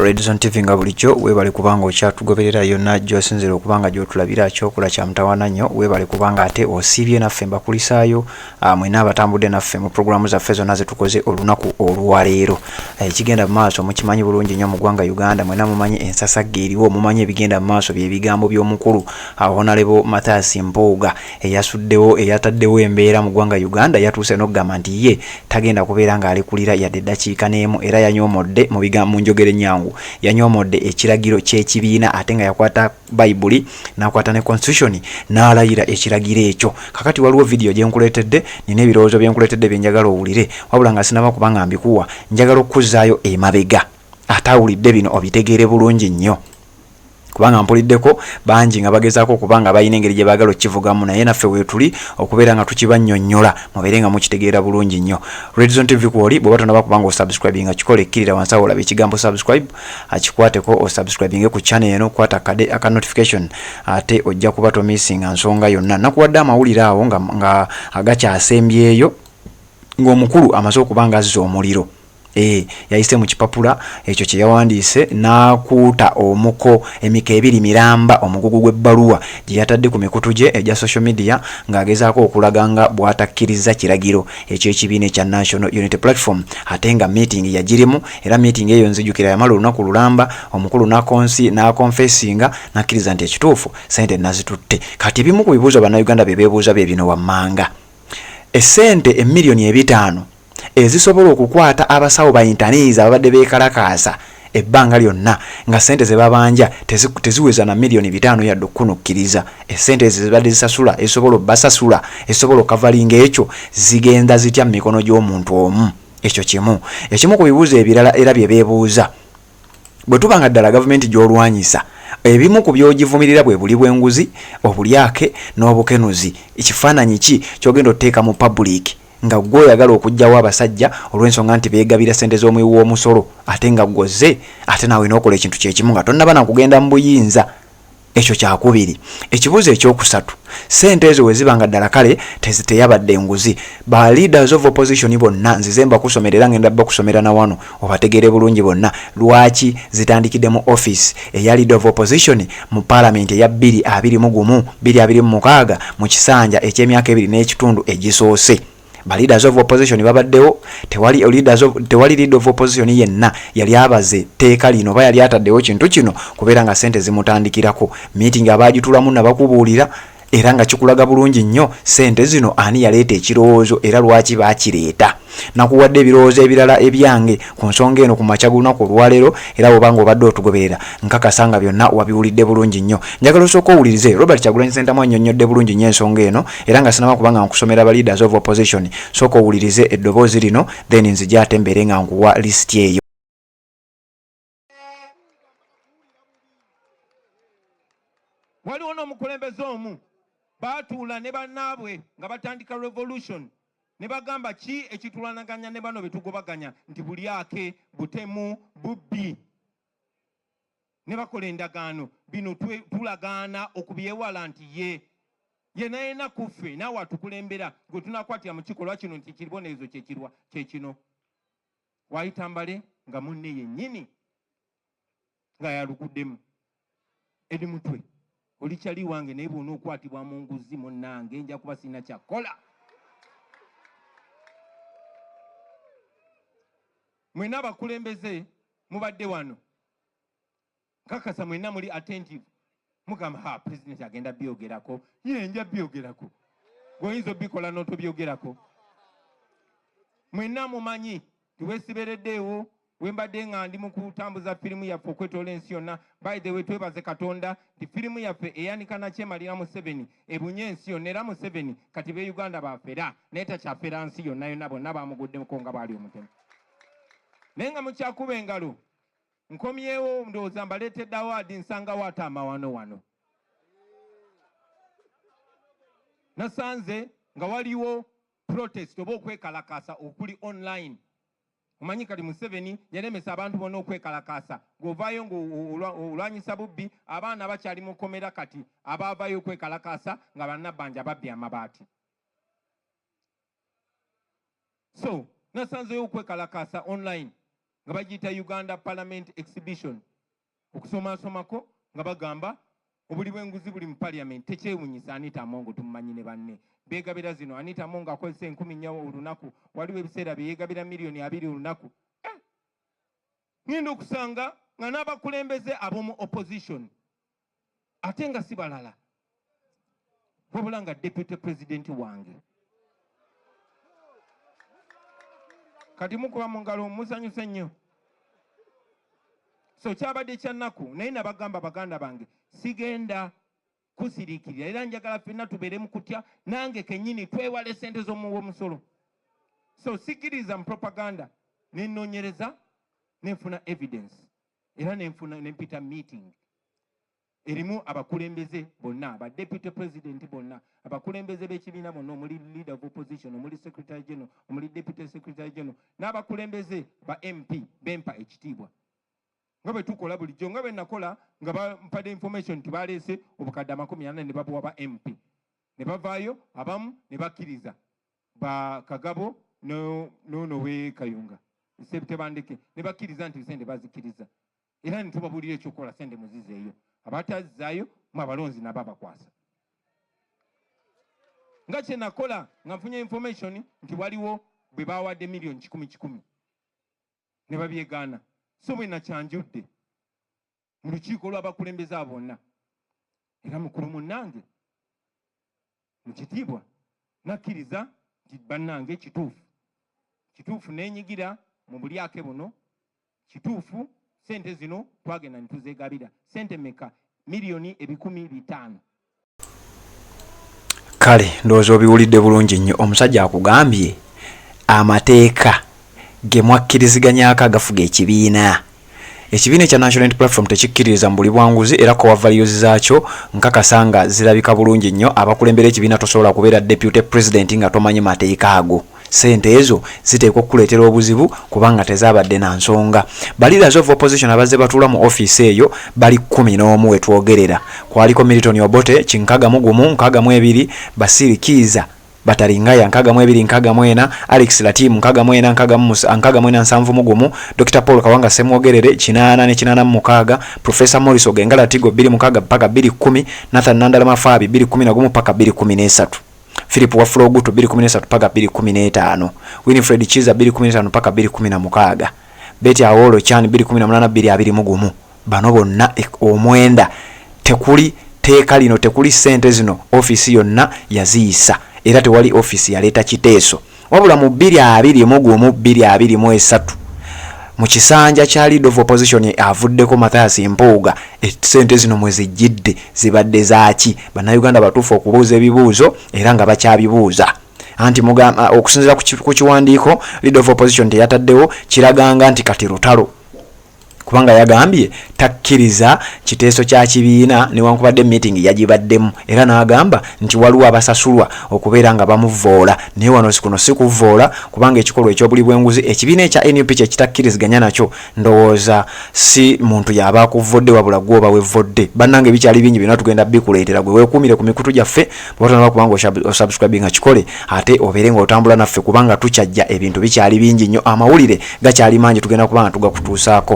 Redison TV nga bulijjo weebale kubanga okyatugoberera yonna gy'osinzira okubanga gy'otulabira kyokula kya mutawaana nnyo weebale kubanga ate osiibye naffe mbakulisaayo mwena abatambudde naffe mu programu zaffe zonna zetukoze olunaku olwaleero ekigenda mu maaso mukimanyi bulungi nnyo mu ggwanga Uganda mwena mumanyi ensasagge eriwo mumanyi ebigenda mu maaso by'ebigambo by'omukulu Honorable Mathias Mpuuga eyasuddewo eyataddewo embeera mu ggwanga Uganda yatuuse n'okugamba nti ye tagenda kubeera ng'alekulira yadde eddakiika n'emu era yanyoomodde mu bigambo njogere nnyangu yanyomodde ekiragiro ky'ekibiina ate nga yakwata Bayibuli n'akwata ne constitution n'alayira ekiragiro ekyo. Kakati waliwo video gye nkuleetedde nina ebirowoozo bye nkuleetedde bye njagala owulire wabula nga sinaba kubanga mbikuwa njagala okuzzaayo emabega atawulidde bino obitegeere bulungi nnyo kubanga mpuliddeko bangi nga bagezaako okubanga bayina engeri gye baagala okkivugamu naye naffe weetuli okubeera nga tukibannyonnyola mubeere nga mukitegeera bulungi nnyo. Redison TV kwoli bw'oba tonaba kubanga osubscribe nga kikola ekkirira wansi awo olaba ekigambo subscribe akikwateko osubscribinge ku channel eno kwata aka notification ate ojja kuba tomisinga nsonga yonna nakuwadde amawulire awo nga agakyasembyeyo ng'omukulu amaze okubanga azza omuliro yayise mu kipapula ekyo kye yawandiise n'akuuta omuko emika ebiri miramba omugugu gw'ebbaluwa gye yatadde ku mikutu gye egya social media ng'agezaako okulaga nga bw'atakkiriza kiragiro eky'ekibiina ekya National Unity Platform ate nga meeting yagirimu era meeting eyo nzijukira yamala olunaku lulamba omukulu n'akonfesinga n'akkiriza nti ekituufu ssente nazitutte. Kati ebimu ku bibuuzo bannayuganda bye beebuuza bye bino wammanga essente emiliyoni 5 ezisobola okukwata abasawo ba intaniza ababadde beekalakaasa ebbanga lyonna nga ssente ze babanja teziweza na miliyoni 5 yadde okunukkiriza essente ezo zibadde zisasula ezisobola obbasasula ezisobola okavalinga ekyo zigenda zitya mu mikono gy'omuntu omu. Ekyo ekimu ku bibuuzo ebirala era bye beebuuza bwe tubanga ddala gavumenti gy'olwanyisa ebimu ku byogivumirira bwe buli bw'enguzi obulyake n'obukenuzi ekifaananyi ki kyogenda otteeka mu public nga gwe oyagala okujjawo abasajja olw'ensonga nti beegabira ssente z'omuwi w'omusolo ate nga gwoze ate naawe n'okola ekintu kyekimu nga tonnaba na kugenda mu buyinza. Ekyo kyakubiri. Ekibuuzo ekyokusatu ssente ezo we ziba nga ddala kale teyabadde enguzi ba leaders of opposition bonna nzize mbakusomera era ngenda bakusomera na wano obategeere bulungi bonna lwaki zitandikidde mu office eya leader of opposition mu parliament eya 2026 mu kisanja eky'emyaka 2 n'ekitundu egisoose. Ba leaders of opposition babaddewo tewali leader of opposition yenna yali abaze teeka lino ba yali ataddewo kintu kino kubeera nga ssente zimutandikirako meeting abagitulamu nabakubuulira era nga kikulaga bulungi nnyo ssente zino ani yaleeta ekirowoozo era lwaki baakireeta. Nakuwadde ebirowoozo ebirala ebyange ku nsonga eno ku makya g'olunaku olwaleero era bw'obanga obadde otugoberera nkakasa nga byonna wabiwulidde bulungi nnyo. Njagala osooka owulirize Robert Kyagulanyi Ssentamu annyonnyodde bulungi nnyo ensonga eno era nga sinaba kubanga nkusomera ba leaders of opposition sooka owulirize eddoboozi lino then nzija ate mbeere nga nkuwa lisiti eyo. Waliwo n'omukulembeze omu baatuula ne bannaabwe nga batandika revolution ne bagamba ki ekitulwanaganya ne bano betugobaganya nti bulyake butemu bubbi ne bakola endagaano bino tulagaana okubyewala nti ye nayena kuffe naawe atukulembera gwe tunakwatira mu kikolwa kino nti kibonerezo kyekino waayitambale nga munne yennyini nga yaluguddemu eri mutwe olikyali wange naye bwona okwatibwa mu nguzi munnange nja kuba sirina kyakkola. Mwena abakulembeze mubadde wano nkakasa mwena muli attentive mugamba pulezidenti agenda byogerako ye nja byogerako gweoyinza obikola n'otobyogerako. Mwena mumanyi tiweesibereddeewo wembadde nga ndi mu kutambuza firimu yaffe okwetoola ensi yonna. By the way twebaze Katonda nti firimu yaffe eyanika nakyemalira mu 7 ebunye ensi yonna era mu 7 kati be Uganda bafera naye takyafera nsi yonna yonna bonna bamuguddeko nga baali omutemu. Naye nga mukyakuba engalo nkomyewo ndowooza mbaleetedde awaadi nsangawo ate amawano. Nasanze nga waliwo protest oba okwekalakaasa okuli online. Omanyi kati mu 7 yalemesa abantu bonna okwekalakaasa ng'ovaayo ng'olwanyisa bubbi abaana bakyali mu kkomera kati abaavaayo okwekalakaasa nga bannabbanja babbye amabaati. So nasanzeyo okwekalakaasa online nga bagiyita Uganda Parliament Exhibition okusomasomako nga bagamba obuli bw'enguzi buli mu parliament tekyewunyisa. Anita Amongo tumumanyi ne banne beegabira zino. Anita Amongo akozesa 10,000 olunaku, waliwo ebiseera bye yeegabira million 2 olunaku. Ngenda okusanga nga n'abakulembeze ab'omu opposition ate nga si balala wabula nga deputy president wange. Kati mukuba mu ngalo musanyuse nnyo. So kyabadde kyannaku naye nabagamba baganda bange sigenda kusiriikirira era njagala ffenna tubeere mu kutya nange kennyini twewale ssente z'omumusolo. So sikiriza mu propaganda nennoonyereza nenfuna evidence era nempita meeting erimu abakulembeze bonna aba deputy president bonna abakulembeze b'ekibiina bonna omuli leader of opposition omuli secretary general omuli deputy secretary general n'abakulembeze ba MP bempa ekitiibwa nga bwe tukola bulijjo nga bwe nakola nga bampadde information nti baleese obukadde 40 ne babuwa ba MP ne bavaayo abamu ne bakkiriza ba Kagabo n'ono we Kayunga Sebutebandeke ne bakkiriza nti sente bazikiriza era ne tubabuulira ekyokola sente muzizeeyo abatazaayo mu abalonzi nabo abakwasa. Nga kye nakola nga nfunye information nti waliwo bwe bawadde million 10,000 ne babyegaana. So bwe nakyanjudde mu lukiiko lw'abakulembeze bonna era mukulu munnange mu kitiibwa nakkiriza nti bannange kituufu nenyigira mu bulyake buno kituufu sente zino twagenda nituzeegabira sente meka million 500,000. Kale ndowooza obiwulidde bulungi nnyo. Omusajja akugambye amateeka ge mwakkiriziganyako agafuga ekibiina. Ekibiina ekya National Unity Platform tekikkiririza mu buli bwanguzi era ko values zaakyo nkakasa nga zirabika bulungi nnyo. Abakulembera ekibiina tosobola kubeera deputy president nga tomanyi mateeka ago. Sente ezo ziteekwa okukuleetera obuzibu kubanga tezaabadde na nsonga. Leaders of opposition abazze batuula mu office eyo bali 11 we twogerera. Kwaliko Milton Obote Kinkaga Mugumu Nkaga Mwebiri Basiri Kiza Batalingaya Nkaga Mwebiri Nkaga Mwena Alex Latimu Nkaga Mwena Nkaga Mwena Nsanvu Mugumu Dr. Paul Kawanga Semwogerere Kinana ne Kinana Mukaga Professor Morris Ogengala Tigo 2 Mukaga paka 210 Nathan Nandala Mafabi 211 paka 213 Philip Wafula Ogutu 213 paka 215 Winifred Chiza 215 paka 216 Betty Awolo Chan 218 220 Mugumu. Bano bonna omwenda tekuli teeka lino tekuli sente zino office yonna yaziyisa era tewali office yaleeta kiteeso wabula mu 220 Mugumu 223 mu kisanja kya leader of opposition avuddeko Mathias Mpuuga sente zino mwezijjidde zibadde zaaki. Bannayuganda batuufu okubuuza ebibuuzo era nga bakyabibuuza. Anti mugamba okusinziira ku kiwandiiko leader of opposition teyataddewo kiraganga nti kati Lutalo kubanga yagambye takkiriza kiteeso kya kibiina newankubadde meeting yagibaddemu era n'agamba nti waliwo abasasulwa okubeera nga bamuvoola naye wano kuno si kuvoola kubanga ekikolwa ekyobuli bw'enguzi ekibiina ekya NUP kyekitakkiriziganya nakyo ndowooza si muntu yaba akuvodde wabula gwoba wevodde. Bannange bikyali bingi byonna tugenda bikuleetera gwe weekuumire ku mikutu gyaffe bw'otanaba kubanga osubscribinga kikole ate obeere ng'otambula naffe kubanga tukyajja ebintu bikyali bingi nnyo amawulire gakyali mangi tugenda kubanga tugakutuusaako.